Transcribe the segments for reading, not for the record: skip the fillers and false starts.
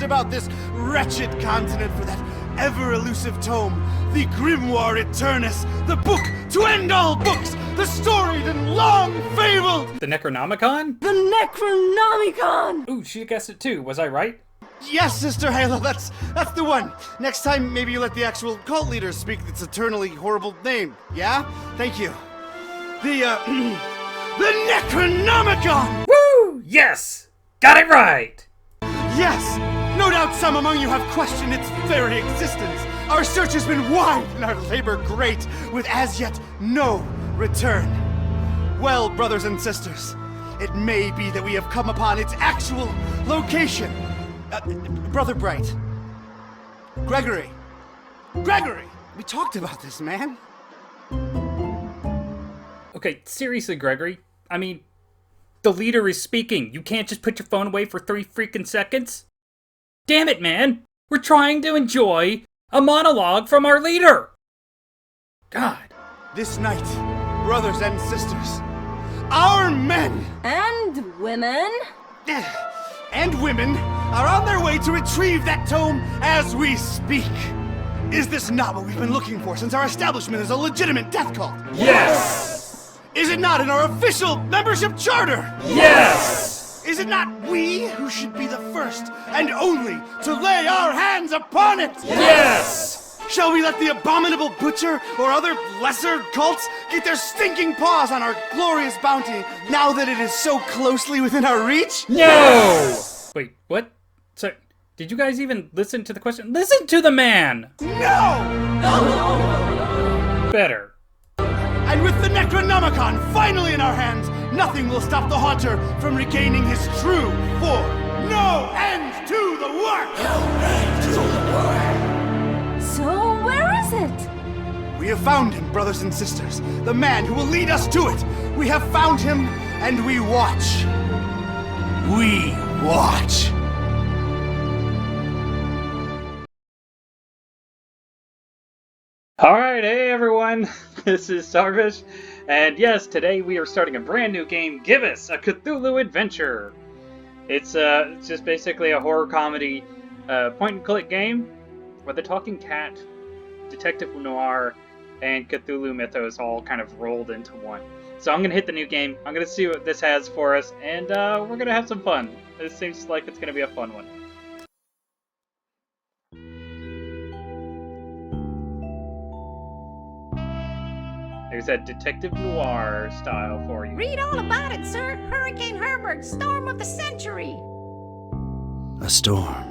about this wretched continent for that ever-elusive tome, the Grimoire Eternus, the book to end all books, the storied and long-fabled... The Necronomicon? The Necronomicon! Ooh, she guessed it too, was I right? Yes, Sister Halo, that's the one. Next time, maybe you let the actual cult leader speak its eternally horrible name, yeah? Thank you. The Necronomicon! Woo! Yes! Got it right! Yes! No doubt some among you have questioned its very existence. Our search has been wide and our labor great, with as yet no return. Well, brothers and sisters, it may be that we have come upon its actual location. Brother Bright. Gregory, we talked about this, man. Okay, seriously, Gregory. I mean, the leader is speaking. You can't just put your phone away for 3 freaking seconds? Damn it, man! We're trying to enjoy a monologue from our leader! God. This night, brothers and sisters, our men And women. and women are on their way to retrieve that tome as we speak. Is this not what we've been looking for since our establishment is a legitimate death cult? Yes! Is it not in our official membership charter? Yes! Is it not we who should be the first and only to lay our hands upon it? Yes! Shall we let the abominable butcher or other lesser cults get their stinking paws on our glorious bounty now that it is so closely within our reach? No! Wait, what? So, did you guys even listen to the question? Listen to the man! No! Better. And with the Necronomicon finally in our hands, nothing will stop the Haunter from regaining his true form. No end to the work! So where is it? We have found him, brothers and sisters. The man who will lead us to it. We have found him, and we watch. We watch. Alright, hey everyone, this is Tarvesh, and yes, today we are starting a brand new game, Gibbous, a Cthulhu Adventure. It's just basically a horror comedy point-and-click game where the talking cat, detective noir, and Cthulhu mythos all kind of rolled into one. So I'm going to hit the new game, I'm going to see what this has for us, and we're going to have some fun. This seems like it's going to be a fun one. There's that detective noir style for you. Read all about it, sir. Hurricane Herbert, storm of the century. A storm.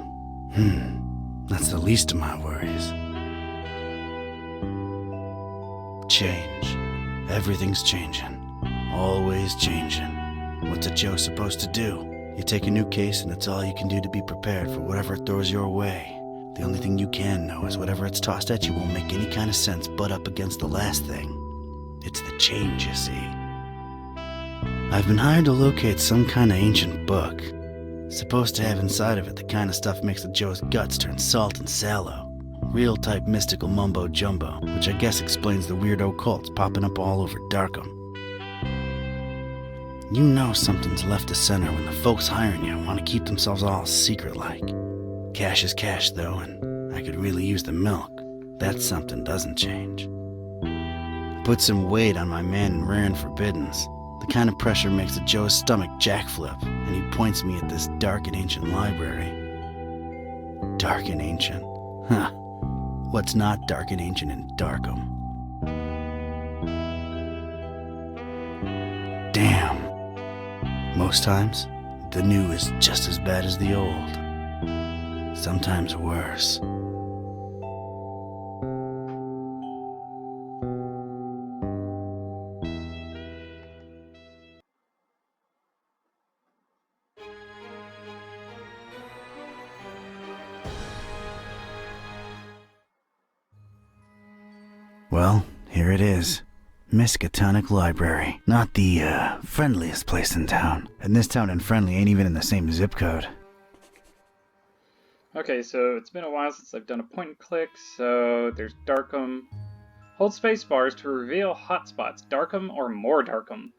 That's the least of my worries. Change. Everything's changing. Always changing. What's a Joe supposed to do? You take a new case and it's all you can do to be prepared for whatever it throws your way. The only thing you can know is whatever it's tossed at you won't make any kind of sense butt up against the last thing. It's the change, you see. I've been hired to locate some kind of ancient book. Supposed to have inside of it the kind of stuff makes a Joe's guts turn salt and sallow. Real type mystical mumbo jumbo, which I guess explains the weirdo cults popping up all over Darkham. You know something's left to center when the folks hiring you want to keep themselves all secret-like. Cash is cash, though, and I could really use the milk. That something doesn't change. Put some weight on my man in rare and forbiddens. The kind of pressure makes a Joe's stomach jackflip, and he points me at this dark and ancient library. Dark and ancient? Huh. What's not dark and ancient in Darkham? Damn. Most times, the new is just as bad as the old. Sometimes worse. Well, here it is. Miskatonic Library. Not the, friendliest place in town. And this town and friendly ain't even in the same zip code. Okay, so it's been a while since I've done a point and click, so there's Darkham. Hold space bars to reveal hotspots, Darkham or more Darkham.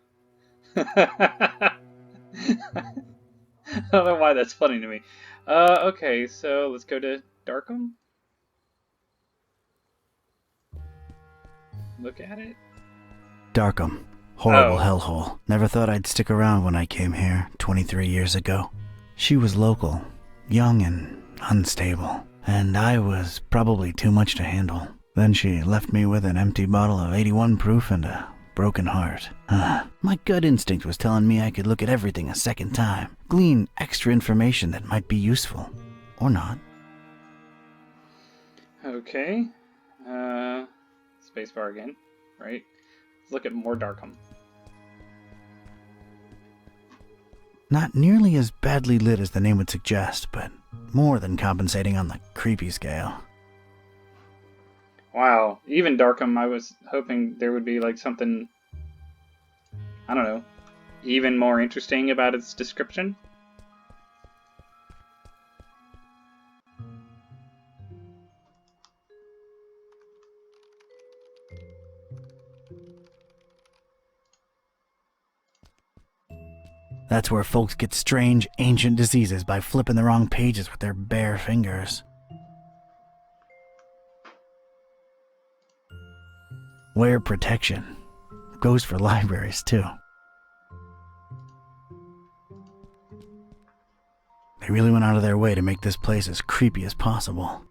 I don't know why that's funny to me. Okay, so let's go to Darkham. Look at it. Darkham. Horrible Oh. hellhole. Never thought I'd stick around when I came here 23 years ago. She was local, young and unstable, and I was probably too much to handle. Then she left me with an empty bottle of 81 proof and a broken heart. My gut instinct was telling me I could look at everything a second time, glean extra information that might be useful. Or not. Okay. Spacebar again, right? Let's look at more Darkham. Not nearly as badly lit as the name would suggest, but more than compensating on the creepy scale. Wow, even Darkham, I was hoping there would be like something, I don't know, even more interesting about its description. That's where folks get strange, ancient diseases by flipping the wrong pages with their bare fingers. Wear protection. Goes for libraries, too. They really went out of their way to make this place as creepy as possible.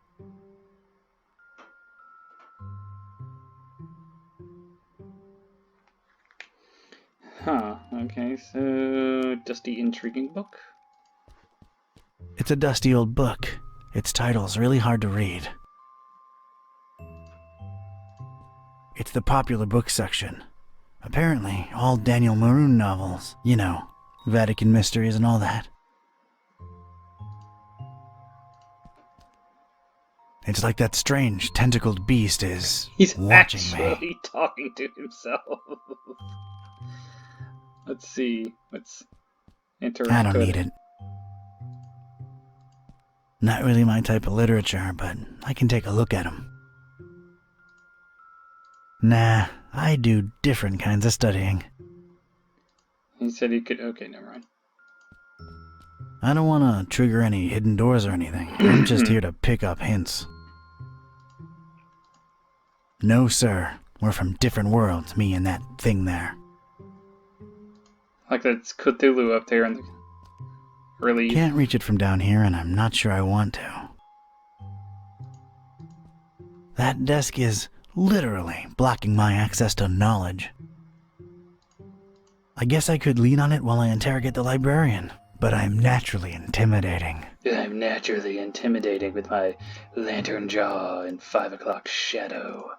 Huh, okay, so dusty, intriguing book. It's a dusty old book. Its title's really hard to read. It's the popular book section. Apparently, all Daniel Maroon novels. You know, Vatican mysteries and all that. It's like that strange, tentacled beast is He's watching actually me. talking to himself. Let's see. Let's enter. I don't need it. Not really my type of literature, but I can take a look at 'em. Nah, I do different kinds of studying. He said he could. Okay, never mind. I don't want to trigger any hidden doors or anything. I'm just here to pick up hints. No, sir. We're from different worlds, me and that thing there. Like that's Cthulhu up there in the early. Can't reach it from down here, and I'm not sure I want to. That desk is literally blocking my access to knowledge. I guess I could lean on it while I interrogate the librarian, but I'm naturally intimidating. I'm naturally intimidating with my lantern jaw and 5 o'clock shadow.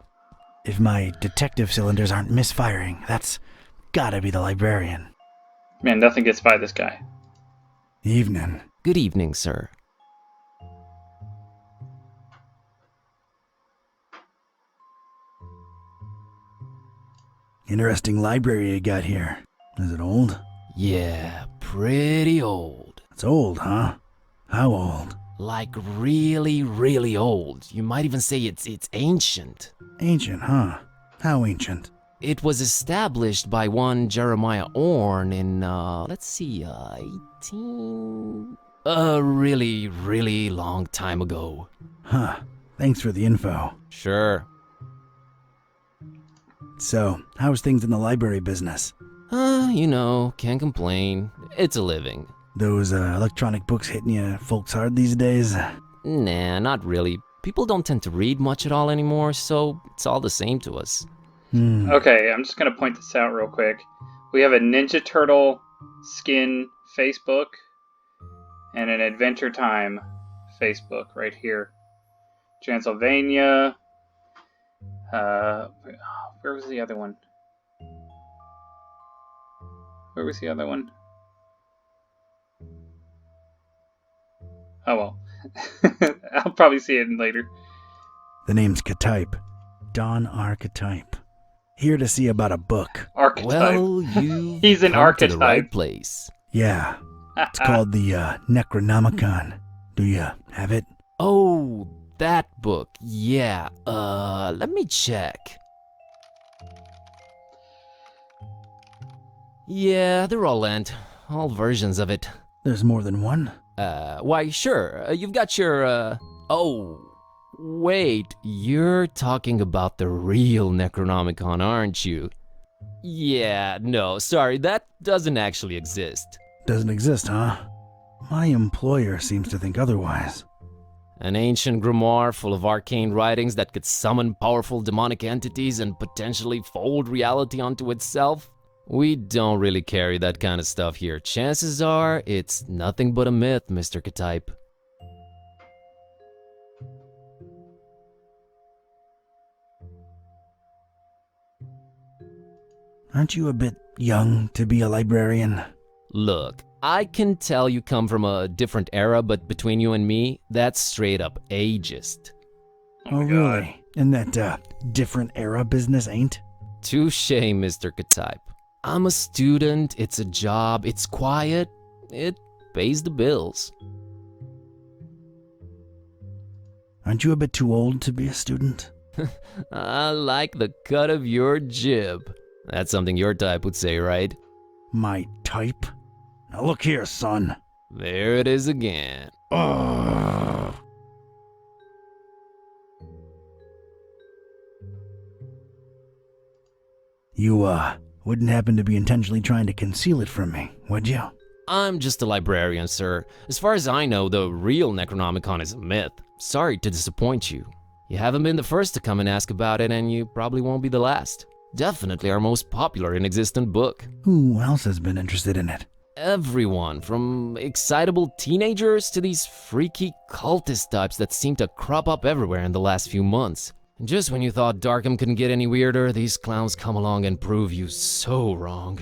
If my detective cylinders aren't misfiring, that's gotta be the librarian. Man, nothing gets by this guy. Evening. Good evening, sir. Interesting library you got here. Is it old? Yeah, pretty old. It's old, huh? How old? Like really, really old. You might even say it's ancient. Ancient, huh? How ancient? It was established by one Jeremiah Orne in, let's see, 18... A really, really long time ago. Huh. Thanks for the info. Sure. So, how's things in the library business? You know, can't complain. It's a living. Those electronic books hitting you folks hard these days? Nah, not really. People don't tend to read much at all anymore, so it's all the same to us. Okay, I'm just going to point this out real quick. We have a Ninja Turtle skin Facebook and an Adventure Time Facebook right here. Transylvania. Where was the other one? Where was the other one? Oh well. I'll probably see it later. The name's Katype. Don Archetype. Here to see about a book. Archetype. Well, you He's an come to the right archetype. place. Yeah. It's called the Necronomicon. Do you have it? Oh, that book. Yeah. Let me check. Yeah, they're all lent. All versions of it. There's more than one? Why, sure. You've got your, Oh, wait. You're talking about the real Necronomicon, aren't you? Yeah, no, sorry, that doesn't actually exist. Doesn't exist, huh? My employer seems to think otherwise. An ancient grimoire full of arcane writings that could summon powerful demonic entities and potentially fold reality onto itself? We don't really carry that kind of stuff here. Chances are, it's nothing but a myth, Mr. Ktype. Aren't you a bit young to be a librarian? Look, I can tell you come from a different era, but between you and me, that's straight up ageist. Oh, really? And that, different era business ain't? Touche, Mr. Ktype. I'm a student, it's a job, it's quiet, it pays the bills. Aren't you a bit too old to be a student? I like the cut of your jib. That's something your type would say, right? My type? Now look here, son. There it is again. Ugh. You, wouldn't happen to be intentionally trying to conceal it from me, would you? I'm just a librarian, sir. As far as I know, the real Necronomicon is a myth. Sorry to disappoint you. You haven't been the first to come and ask about it, and you probably won't be the last. Definitely our most popular and existent book. Who else has been interested in it? Everyone, from excitable teenagers to these freaky cultist types that seem to crop up everywhere in the last few months. And just when you thought Darkham couldn't get any weirder, these clowns come along and prove you so wrong.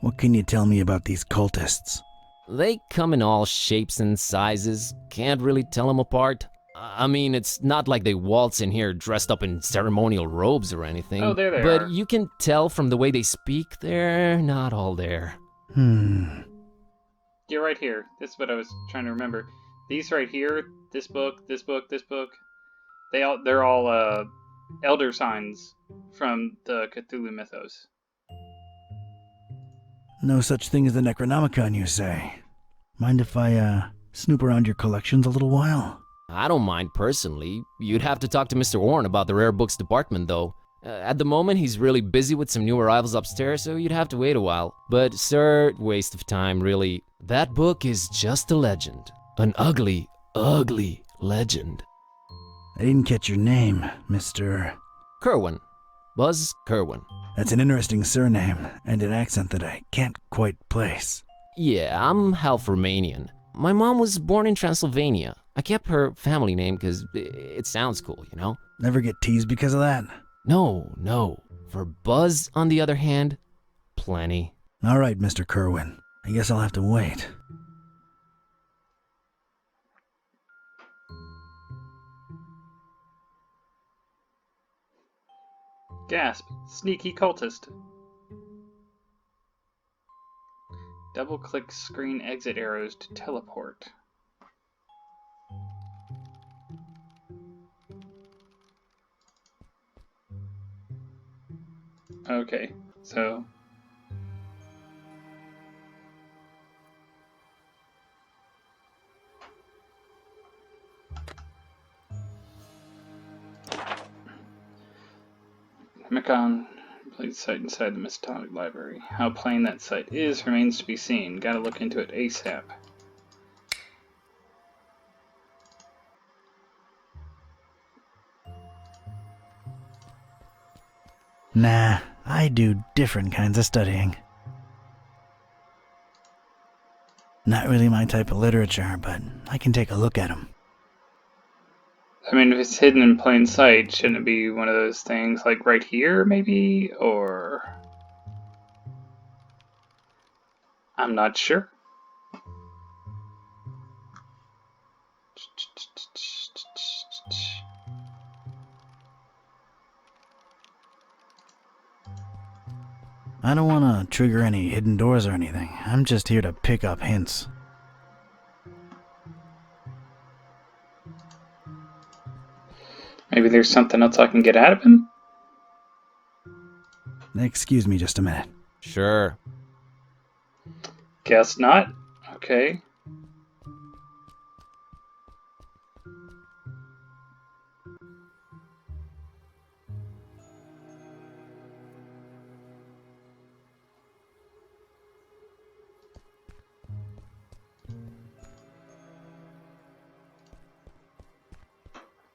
What can you tell me about these cultists? They come in all shapes and sizes, can't really tell them apart. I mean, it's not like they waltz in here dressed up in ceremonial robes or anything. Oh, there they but are. you can tell from the way they speak, they're not all there. You're right here. This is what I was trying to remember. These right here, this book, this book, this book, they're all elder signs from the Cthulhu mythos. No such thing as the Necronomicon, you say? Mind if I, snoop around your collections a little while? I don't mind personally. You'd have to talk to Mr. Warren about the rare books department, though. At the moment, he's really busy with some new arrivals upstairs, so you'd have to wait a while. But, sir, waste of time, really. That book is just a legend. An ugly, ugly legend. I didn't catch your name, Mr. Kerwin. Buzz Kerwin. That's an interesting surname, and an accent that I can't quite place. Yeah, I'm half Romanian. My mom was born in Transylvania. I kept her family name because it sounds cool, you know? Never get teased because of that? No. For Buzz, on the other hand, plenty. All right, Mr. Kerwin. I guess I'll have to wait. Gasp. Sneaky cultist. Double-click screen exit arrows to teleport. Okay, so... Macon played site inside the Mistonic Library. How plain that site is remains to be seen. Gotta look into it ASAP. Nah, I do different kinds of studying. Not really my type of literature, but I can take a look at them. I mean, if it's hidden in plain sight, shouldn't it be one of those things like right here, maybe? Or... I'm not sure. I don't want to trigger any hidden doors or anything. I'm just here to pick up hints. Maybe there's something else I can get out of him? Excuse me just a minute. Sure. Guess not. Okay.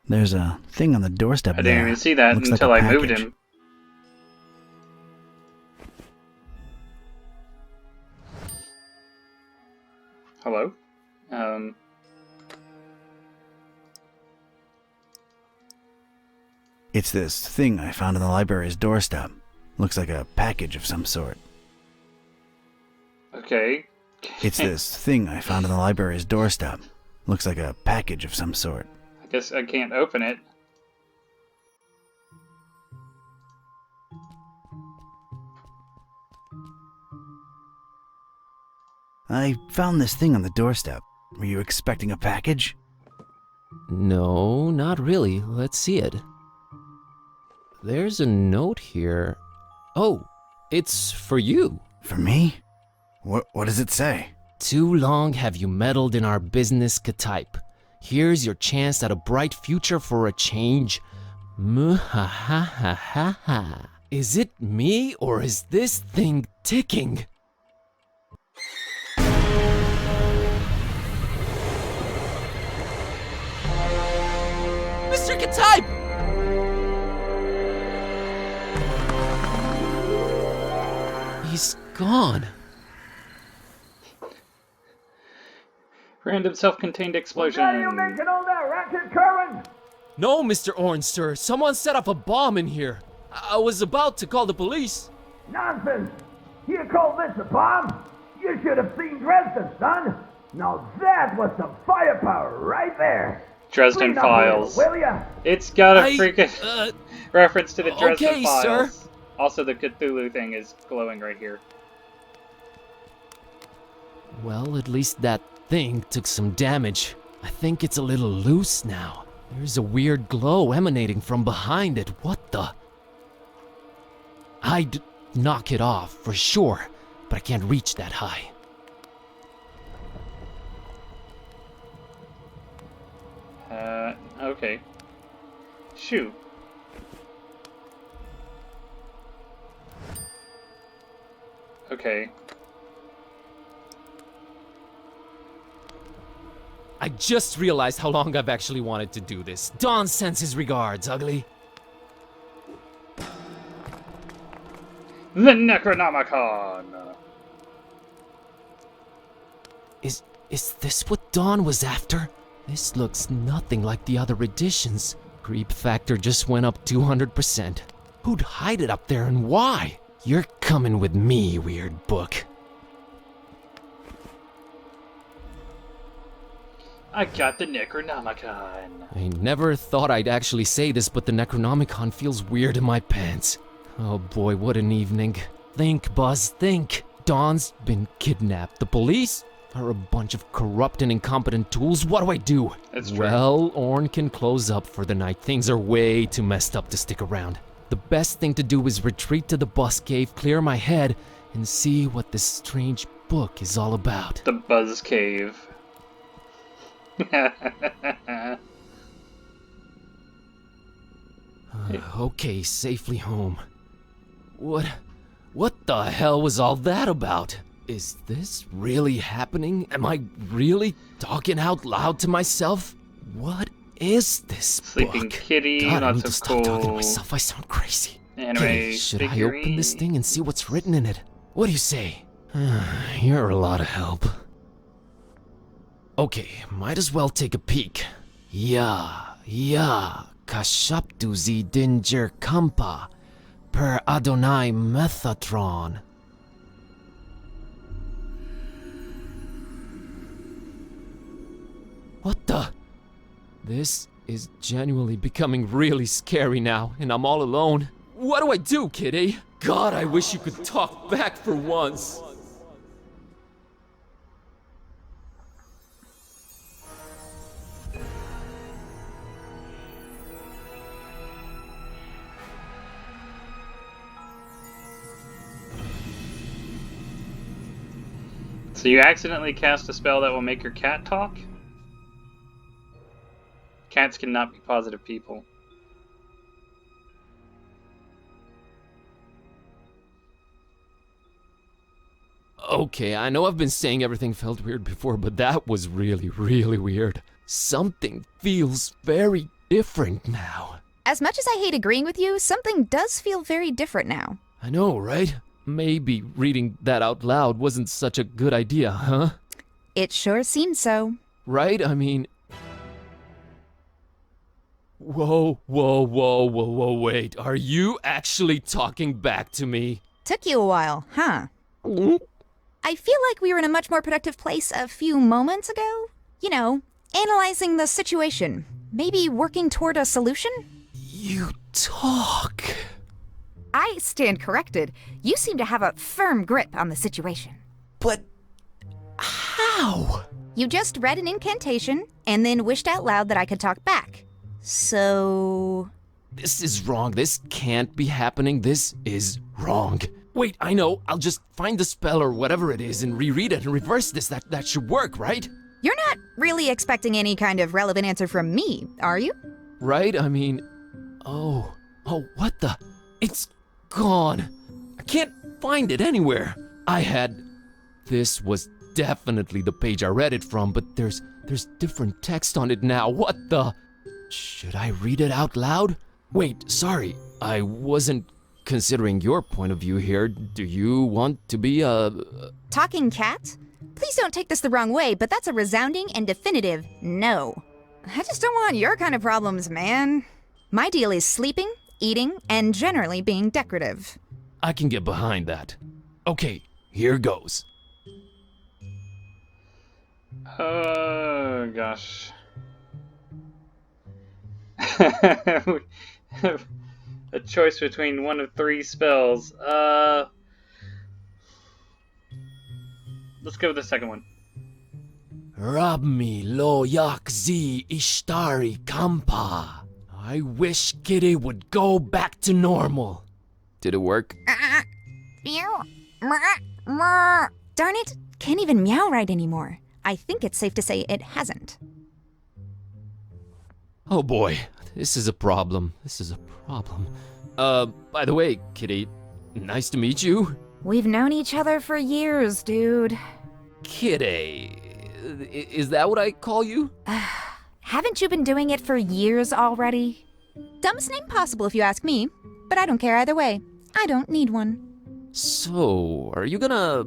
There's a thing on the doorstep I there. didn't even see that Looks like until a I moved package. him. Hello? It's this thing I found on the library's doorstep. Looks like a package of some sort. Okay. It's this thing I found on the library's doorstep. Looks like a package of some sort. I guess I can't open it. I found this thing on the doorstep. Were you expecting a package? No, not really. Let's see it. There's a note here. Oh, it's for you. For me? What does it say? Too long have you meddled in our business, Ktype. Here's your chance at a bright future for a change. Muhahahaha. Is it me or is this thing ticking? Mr. Ktype! He's gone. Random self-contained explosion. all that racket, Kerwin? No, Mr. Orange, sir. Someone set off a bomb in here. I was about to call the police. Nonsense! You call this a bomb? You should have seen Dresden, son! Now that was some firepower right there! Dresden Clean up a little, Files. will ya? It's got a freaking reference to the Dresden okay, Files. sir. Also, the Cthulhu thing is glowing right here. Well, at least that thing took some damage. I think it's a little loose now. There's a weird glow emanating from behind it. What the? I'd knock it off for sure, but I can't reach that high. Okay. Shoot. Okay. I just realized how long I've actually wanted to do this. Don sends his regards, ugly. The Necronomicon! Is this what Dawn was after? This looks nothing like the other editions. Creep factor just went up 200%. Who'd hide it up there and why? You're coming with me, weird book. I got the Necronomicon. I never thought I'd actually say this, but the Necronomicon feels weird in my pants. Oh boy, what an evening. Think, Buzz, think. Dawn's been kidnapped. The police are a bunch of corrupt and incompetent tools. What do I do? That's true. Well, Orn can close up for the night. Things are way too messed up to stick around. The best thing to do is retreat to the bus cave, clear my head, and see what this strange book is all about. The Buzz Cave. Okay, safely home. What the hell was all that about? Is this really happening? Am I really talking out loud to myself? What is this Sleeping book? Kitty, God, I lots need to of stop talking to cool myself. I sound crazy. anime Hey, should I open this figurines. thing and see what's written in it? What do you say? You're a lot of help. Okay, might as well take a peek. Ya, kashaptu zi dinger kampa, per Adonai Methatron. What the? This is genuinely becoming really scary now, and I'm all alone. What do I do, kitty? God, I wish you could talk back for once. So you accidentally cast a spell that will make your cat talk? Cats cannot be positive people. Okay, I know I've been saying everything felt weird before, but that was really, really weird. Something feels very different now. As much as I hate agreeing with you, something does feel very different now. I know, right? Maybe reading that out loud wasn't such a good idea, huh? It sure seems so. Right? I mean... Whoa, wait. Are you actually talking back to me? Took you a while, huh? I feel like we were in a much more productive place a few moments ago. You know, analyzing the situation. Maybe working toward a solution? You talk... I stand corrected. You seem to have a firm grip on the situation. But... how? You just read an incantation, and then wished out loud that I could talk back. So... This is wrong. This can't be happening. This is wrong. Wait, I know. I'll just find the spell or whatever it is and reread it and reverse this. That should work, right? You're not really expecting any kind of relevant answer from me, are you? Right? I mean... Oh, what the... It's gone. I can't find it anywhere. This was definitely the page I read it from, but there's different text on it now. What the... Should I read it out loud? Wait, sorry. I wasn't considering your point of view here. Do you want to be a... Talking cat? Please don't take this the wrong way, but that's a resounding and definitive no. I just don't want your kind of problems, man. My deal is sleeping, eating, and generally being decorative. I can get behind that. Okay, here goes. Oh, gosh. A choice between one of 3 spells. Let's go with the second one. Rabmi lo yak zi ishtari kampa. I wish Kitty would go back to normal. Did it work? Darn it, can't even meow right anymore. I think it's safe to say it hasn't. Oh boy, this is a problem. By the way, Kitty, nice to meet you. We've known each other for years, dude. Kitty, is that what I call you? Haven't you been doing it for years already? Dumbest name possible if you ask me, but I don't care either way. I don't need one. So, are you gonna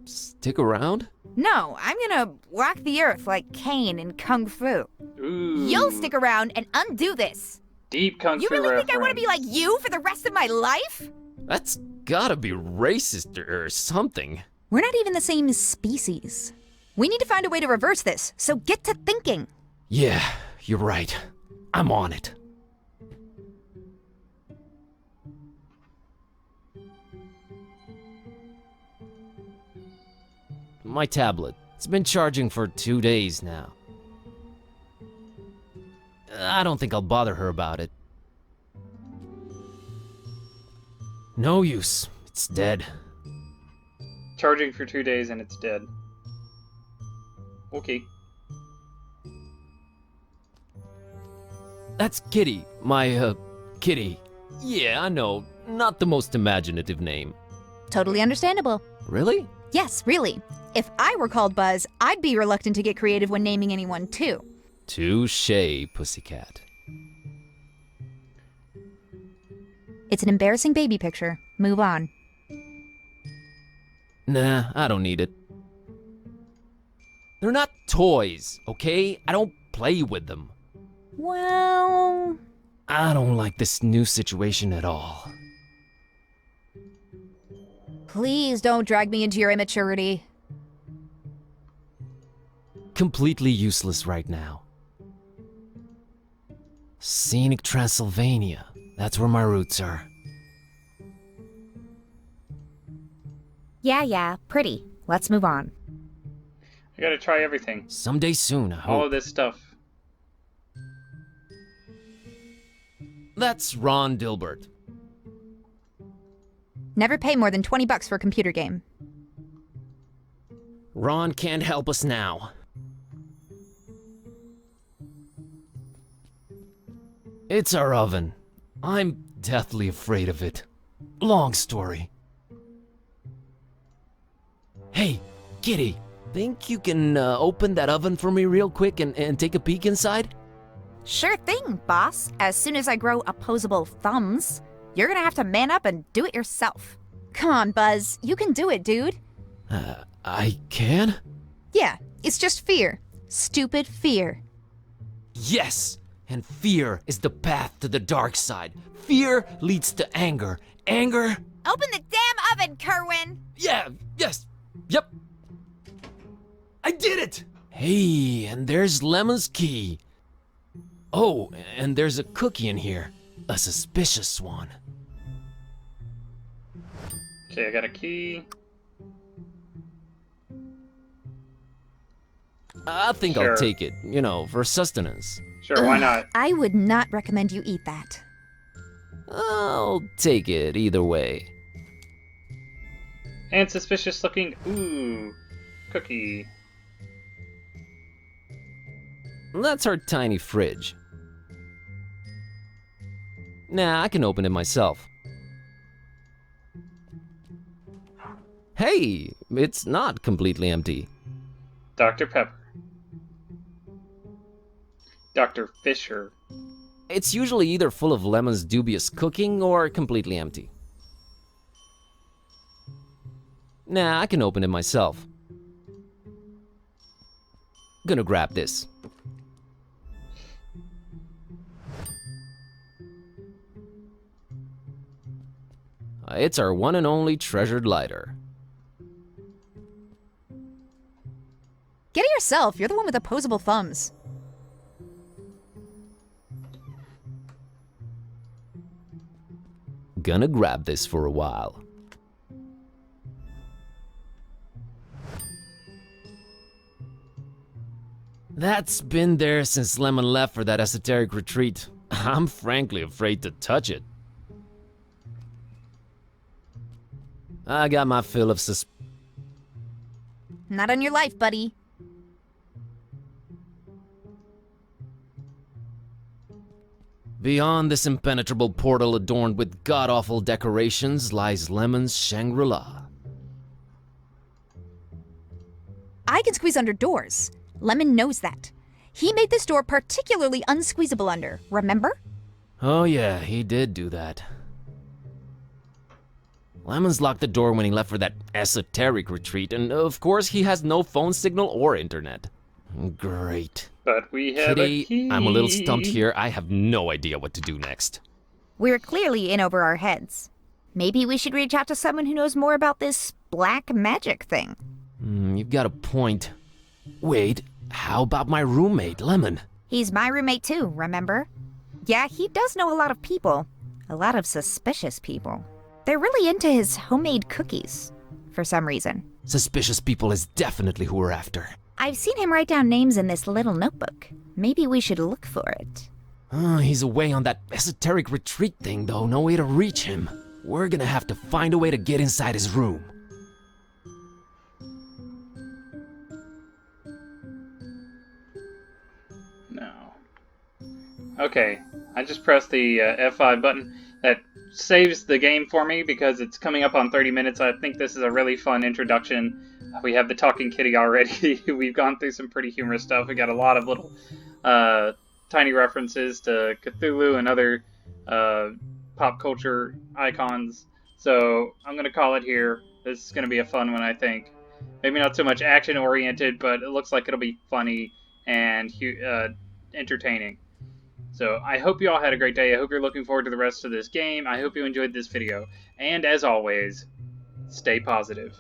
stick around? No, I'm gonna walk the earth like Caine in Kung Fu. Ooh. You'll stick around and undo this. Deep Kung You Fu really think I want to be reference. like you for the rest of my life? That's gotta be racist or something. We're not even the same species. We need to find a way to reverse this, so get to thinking. Yeah, you're right. I'm on it. My tablet. It's been charging for 2 days now. I don't think I'll bother her about it. No use. It's dead. Charging for 2 days and it's dead. Okay. That's Kitty. My, Kitty. Yeah, I know. Not the most imaginative name. Totally understandable. Really? Yes, really. If I were called Buzz, I'd be reluctant to get creative when naming anyone too. Touché, pussycat. It's an embarrassing baby picture. Move on. Nah, I don't need it. They're not toys, okay? I don't play with them. Well... I don't like this new situation at all. Please don't drag me into your immaturity. Completely useless right now. Scenic Transylvania. That's where my roots are. Yeah, pretty. Let's move on. I gotta try everything. Someday soon, I All hope. of this stuff. That's Ron Dilbert. Never pay more than $20 for a computer game. Ron can't help us now. It's our oven. I'm deathly afraid of it. Long story. Hey, Kitty, think you can open that oven for me real quick and take a peek inside? Sure thing, boss. As soon as I grow opposable thumbs, you're gonna have to man up and do it yourself. Come on, Buzz. You can do it, dude. I can? Yeah, it's just fear. Stupid fear. Yes! And fear is the path to the dark side. Fear leads to anger. Anger... Open the damn oven, Kerwin! Yeah, yes, yep. I did it! Hey, and there's Lemon's key. Oh, and there's a cookie in here. A suspicious one. Okay, I got a key. I think Sure. I'll take it, you know, for sustenance. Sure, why not? I would not recommend you eat that. I'll take it either way. And suspicious looking. Ooh, cookie. That's our tiny fridge. Nah, I can open it myself. Hey, it's not completely empty. Dr. Pepper. Dr. Fisher. It's usually either full of Lemon's dubious cooking or completely empty. Nah, I can open it myself. Gonna grab this. It's our one and only treasured lighter. Get it yourself. You're the one with opposable thumbs. Gonna grab this for a while. That's been there since Lemon left for that esoteric retreat. I'm frankly afraid to touch it. I got my fill of Not on your life, buddy. Beyond this impenetrable portal adorned with god-awful decorations lies Lemon's Shangri-La. I can squeeze under doors. Lemon knows that. He made this door particularly unsqueezable under, remember? Oh yeah, he did do that. Lemon's locked the door when he left for that esoteric retreat, and of course he has no phone signal or internet. Great. But we have a Kitty, key. I'm a little stumped here. I have no idea what to do next. We're clearly in over our heads. Maybe we should reach out to someone who knows more about this black magic thing. You've got a point. Wait, how about my roommate, Lemon? He's my roommate too, remember? Yeah, he does know a lot of people. A lot of suspicious people. They're really into his homemade cookies, for some reason. Suspicious people is definitely who we're after. I've seen him write down names in this little notebook. Maybe we should look for it. He's away on that esoteric retreat thing, though. No way to reach him. We're gonna have to find a way to get inside his room. No. Okay, I just pressed the F5 button. That saves the game for me because it's coming up on 30 minutes. I think this is a really fun introduction. We have the talking kitty already. We've gone through some pretty humorous stuff. We got a lot of little tiny references to Cthulhu and other pop culture icons. So I'm going to call it here. This is going to be a fun one, I think. Maybe not so much action-oriented, but it looks like it'll be funny and entertaining. So I hope you all had a great day. I hope you're looking forward to the rest of this game. I hope you enjoyed this video. And as always, stay positive.